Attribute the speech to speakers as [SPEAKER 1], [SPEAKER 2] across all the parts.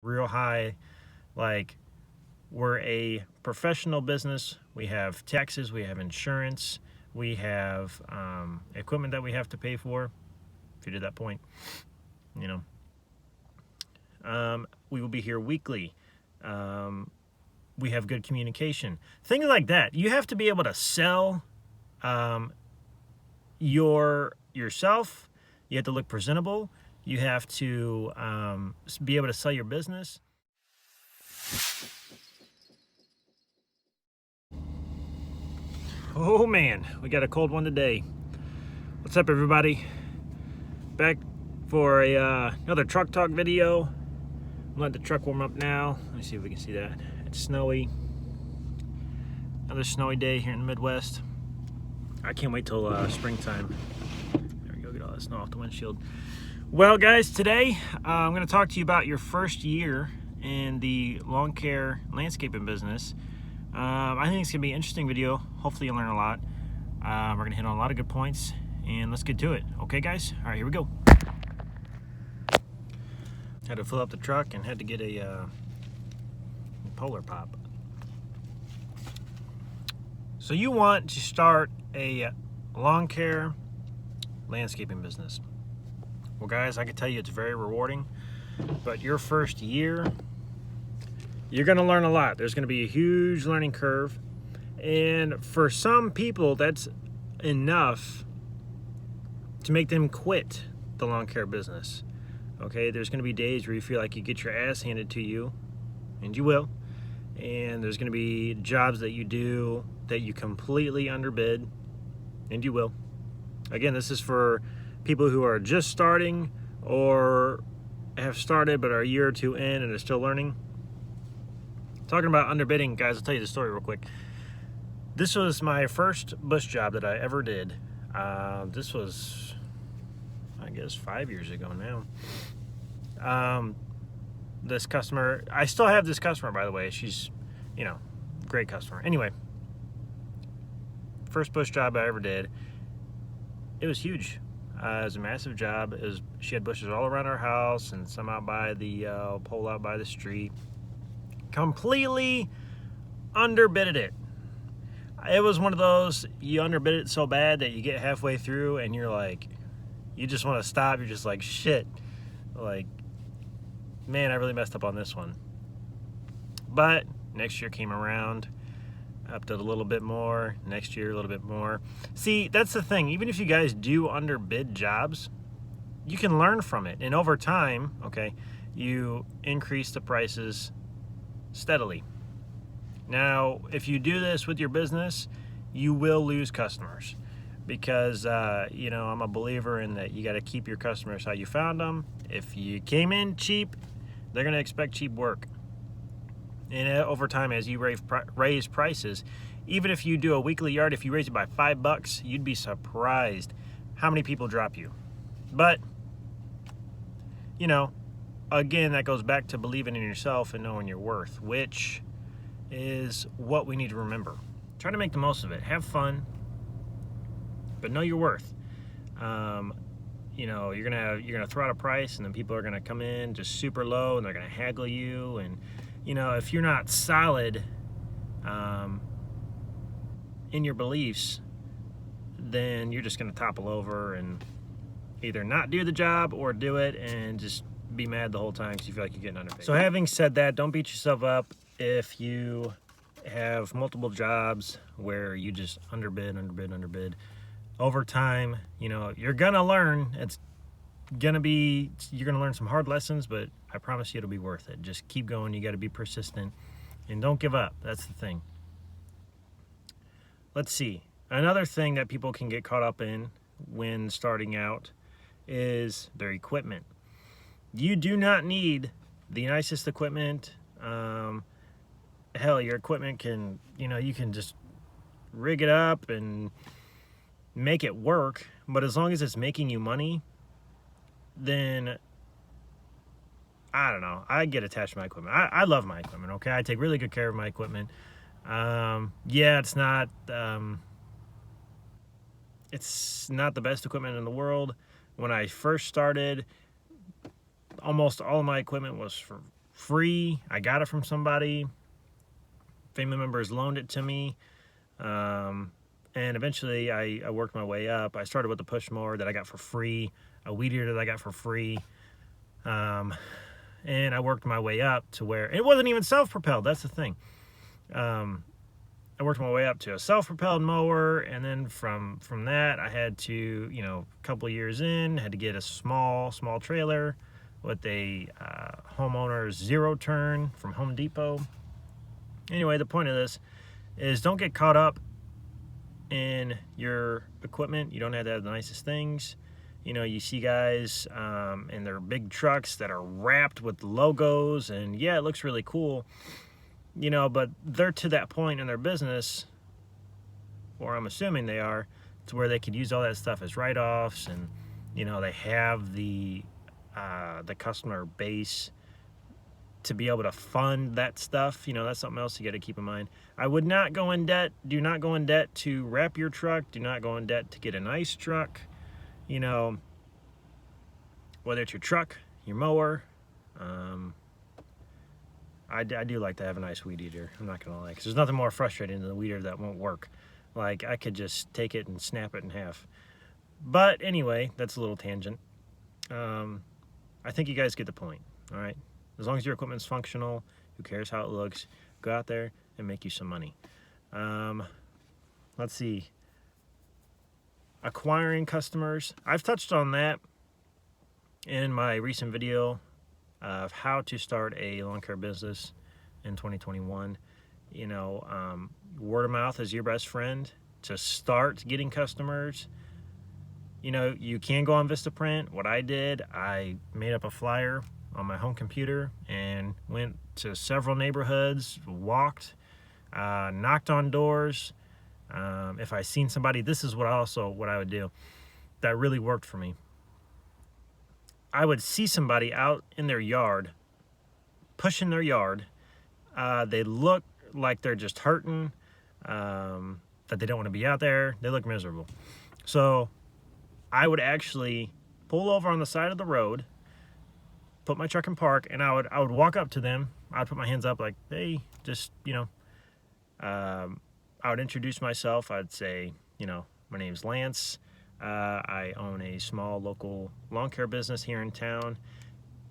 [SPEAKER 1] real high. Like, we're a professional business. We have taxes, we have insurance, we have equipment that we have to pay for. If you did that point, you know. We will be here weekly. We have good communication. Things like that. You have to be able to sell yourself. You have to look presentable. You have to be able to sell your business. Oh man, we got a cold one today. What's up, everybody? Back for another truck talk video. I'm letting the truck warm up now. Let me see if we can see that. It's snowy. Another snowy day here in the Midwest. I can't wait till springtime. There we go, get all that snow off the windshield. Well, guys, today I'm going to talk to you about your first year in the lawn care landscaping business. I think it's going to be an interesting video. Hopefully you'll learn a lot. We're going to hit on a lot of good points, and let's get to it. Okay, guys? All right, here we go. Had to fill up the truck and had to get a Polar Pop. So you want to start a lawn care landscaping business. Well, guys, I can tell you it's very rewarding, but your first year, you're going to learn a lot. There's going to be a huge learning curve, and for some people, that's enough to make them quit the lawn care business. Okay, there's going to be days where you feel like you get your ass handed to you, and you will. And there's going to be jobs that you do that you completely underbid, and you will. Again, this is for people who are just starting or have started but are a year or two in and are still learning. Talking about underbidding, guys, I'll tell you the story real quick. This was my first bush job that I ever did. This was, I guess, 5 years ago now. This customer, I still have this customer, by the way. She's, great customer. Anyway, first bush job I ever did. It was huge. It was a massive job. She had bushes all around our house and some out by the pole out by the street. Completely underbidded it. It was one of those, you underbid it so bad that you get halfway through and you're like, you just want to stop. You're just like, shit. Like, man, I really messed up on this one. But next year came around, upped it a little bit more. Next year, a little bit more. See, that's the thing. Even if you guys do underbid jobs, you can learn from it. And over time, okay, you increase the prices steadily. Now, if you do this with your business, you will lose customers because, I'm a believer in that you got to keep your customers how you found them. If you came in cheap, they're going to expect cheap work. And over time, as you raise prices, even if you do a weekly yard, if you raise it by $5, you'd be surprised how many people drop you. But, again, that goes back to believing in yourself and knowing your worth, which is what we need to remember. Try to make the most of it. Have fun, but know your worth. You're gonna throw out a price, and then people are gonna come in just super low, and they're gonna haggle you. And if you're not solid in your beliefs, then you're just gonna topple over and either not do the job or do it and just be mad the whole time because you feel like you're getting underpaid. So having said that, don't beat yourself up if you have multiple jobs where you just underbid. Over time, you're gonna learn. You're gonna learn some hard lessons, but I promise you it'll be worth it. Just keep going. You got to be persistent and don't give up. That's the thing. Let's see. Another thing that people can get caught up in when starting out is their equipment. You do not need the nicest equipment. Hell, your equipment can, you can just rig it up and make it work, but as long as it's making you money, then I don't know. I get attached to my equipment. I love my equipment, okay? I take really good care of my equipment. It's not the best equipment in the world. When I first started, almost all of my equipment was for free. I got it from somebody. Family members loaned it to me. And eventually I worked my way up. I started with the push mower that I got for free, a weed eater that I got for free. And I worked my way up to where it wasn't even self-propelled. That's the thing. I worked my way up to a self-propelled mower, and then from that I had to, you know, a couple of years in, had to get a small trailer with a homeowner's zero turn from Home Depot. Anyway, the point of this is don't get caught up in your equipment. You don't have to have the nicest things. You know, you see guys in their big trucks that are wrapped with logos, and yeah, it looks really cool, you know, but they're to that point in their business, or I'm assuming they are, to where they could use all that stuff as write-offs, and, you know, they have the customer base to be able to fund that stuff. You know, that's something else you got to keep in mind. I would not go in debt. Do not go in debt to wrap your truck. Do not go in debt to get a nice truck. You know, whether it's your truck, your mower. I do like to have a nice weed eater. I'm not going to lie, because there's nothing more frustrating than a weed eater that won't work. Like, I could just take it and snap it in half. But anyway, that's a little tangent. I think you guys get the point, all right? As long as your equipment's functional, who cares how it looks, go out there and make you some money. Let's see. Acquiring customers. I've touched on that in my recent video of how to start a lawn care business in 2021. You know, word of mouth is your best friend to start getting customers. You know, you can go on Vistaprint. What I did, I made up a flyer on my home computer and went to several neighborhoods, walked, knocked on doors. If I seen somebody, this is what I would do that really worked for me. I would see somebody out in their yard, pushing their yard. They look like they're just hurting, that they don't want to be out there. They look miserable. So I would actually pull over on the side of the road, put my truck in park, and I would walk up to them. I'd put my hands up like, hey, just, you know, I would introduce myself. I'd say, you know, my name's Lance. I own a small local lawn care business here in town.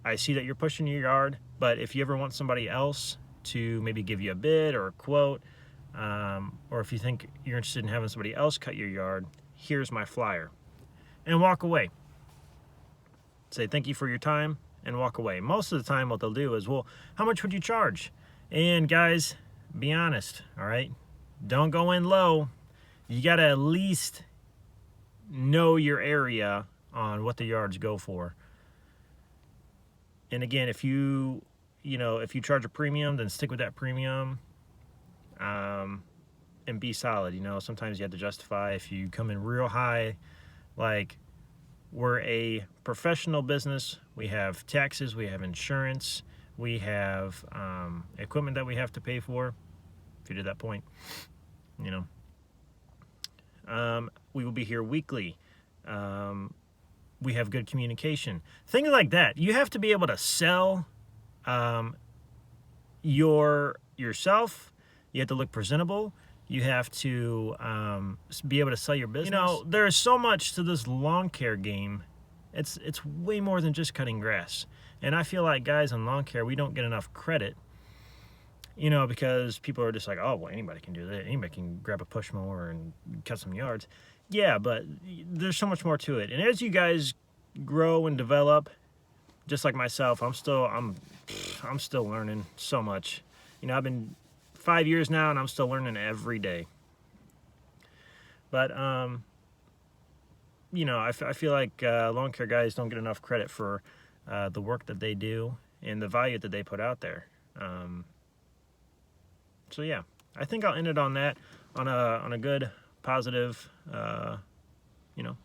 [SPEAKER 1] I see that you're pushing your yard, but if you ever want somebody else to maybe give you a bid or a quote, or if you think you're interested in having somebody else cut your yard, here's my flyer. And walk away. Say thank you for your time and walk away. Most of the time what they'll do is, well, how much would you charge? And guys, be honest, all right? Don't go in low. You got to at least know your area on what the yards go for. And again, if you charge a premium, then stick with that premium, and be solid. You know, sometimes you have to justify if you come in real high. Like, we're a professional business. We have taxes, we have insurance, we have equipment that we have to pay for, if you're to that point, you know. We will be here weekly. We have good communication. Things like that. You have to be able to sell yourself. You have to look presentable. You have to be able to sell your business. You know, there's so much to this lawn care game. It's way more than just cutting grass. And I feel like guys in lawn care, we don't get enough credit, you know, because people are just like, oh, well, anybody can do that. Anybody can grab a push mower and cut some yards. Yeah, but there's so much more to it. And as you guys grow and develop, just like myself, I'm still learning so much. You know, I've been 5 years now, and I'm still learning every day. But, you know, I feel like lawn care guys don't get enough credit for the work that they do and the value that they put out there. So, yeah, I think I'll end it on that, on a good, positive, you know,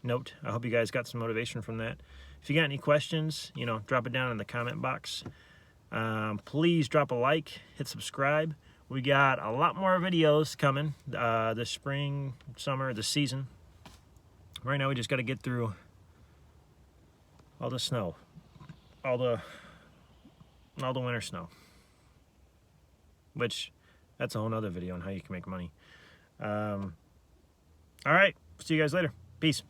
[SPEAKER 1] note. I hope you guys got some motivation from that. If you got any questions, you know, drop it down in the comment box. Please drop a like, hit subscribe. We got a lot more videos coming this spring, summer, this season. Right now we just got to get through all the snow, all the all the winter snow. Which, that's a whole nother video on how you can make money. All right, see you guys later. Peace.